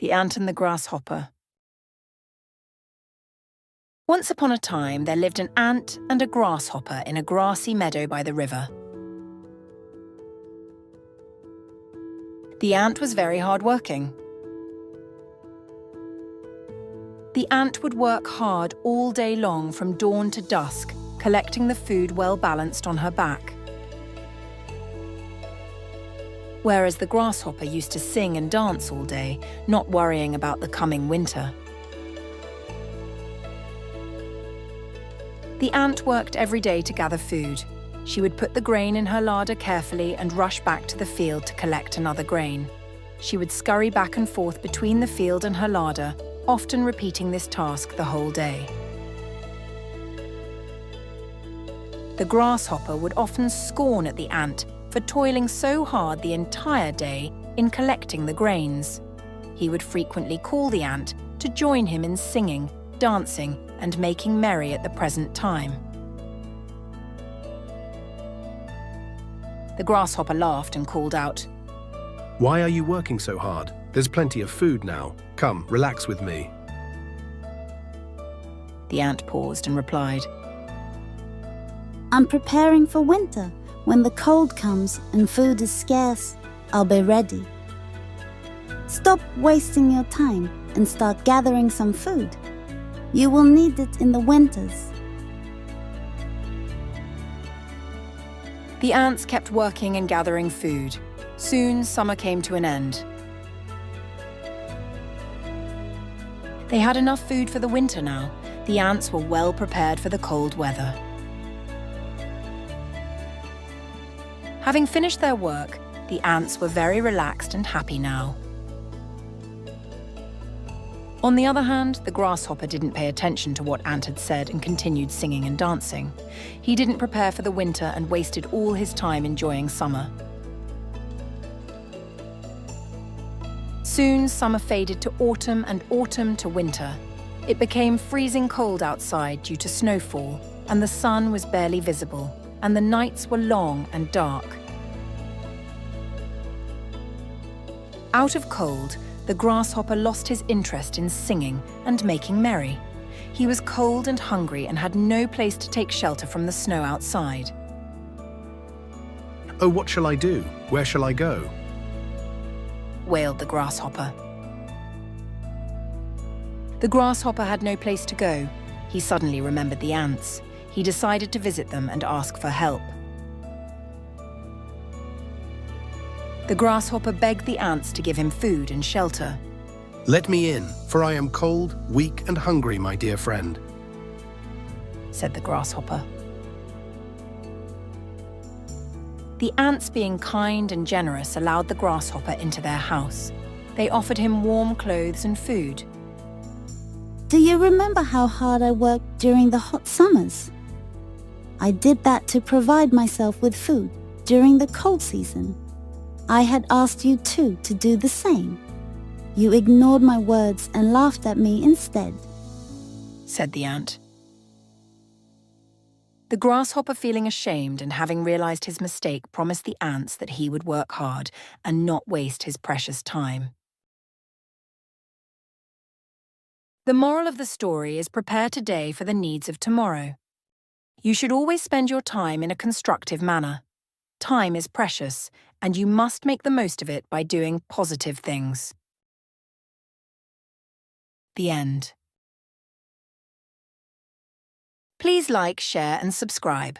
The Ant and the Grasshopper. Once upon a time, there lived an ant and a grasshopper in a grassy meadow by the river. The ant was very hard-working. The ant would work hard all day long from dawn to dusk, collecting the food well-balanced on her back. Whereas the grasshopper used to sing and dance all day, not worrying about the coming winter. The ant worked every day to gather food. She would put the grain in her larder carefully and rush back to the field to collect another grain. She would scurry back and forth between the field and her larder, often repeating this task the whole day. The grasshopper would often scorn at the ant for toiling so hard the entire day in collecting the grains. He would frequently call the ant to join him in singing, dancing, and making merry at the present time. The grasshopper laughed and called out, "Why are you working so hard? There's plenty of food now. Come, relax with me." The ant paused and replied, "I'm preparing for winter. When the cold comes and food is scarce, I'll be ready. Stop wasting your time and start gathering some food. You will need it in the winters." The ants kept working and gathering food. Soon, summer came to an end. They had enough food for the winter now. The ants were well prepared for the cold weather. Having finished their work, the ants were very relaxed and happy now. On the other hand, the grasshopper didn't pay attention to what Ant had said and continued singing and dancing. He didn't prepare for the winter and wasted all his time enjoying summer. Soon, summer faded to autumn and autumn to winter. It became freezing cold outside due to snowfall, and the sun was barely visible, and the nights were long and dark. Out of cold, the grasshopper lost his interest in singing and making merry. He was cold and hungry and had no place to take shelter from the snow outside. "Oh, what shall I do? Where shall I go?" wailed the grasshopper. The grasshopper had no place to go. He suddenly remembered the ants. He decided to visit them and ask for help. The grasshopper begged the ants to give him food and shelter. "Let me in, for I am cold, weak, and hungry, my dear friend," said the grasshopper. The ants, being kind and generous, allowed the grasshopper into their house. They offered him warm clothes and food. "Do you remember how hard I worked during the hot summers? I did that to provide myself with food during the cold season. I had asked you too to do the same. You ignored my words and laughed at me instead," said the ant. The grasshopper, feeling ashamed and having realized his mistake, promised the ants that he would work hard and not waste his precious time. The moral of the story is prepare today for the needs of tomorrow. You should always spend your time in a constructive manner. Time is precious, and you must make the most of it by doing positive things. The end. Please like, share, and subscribe.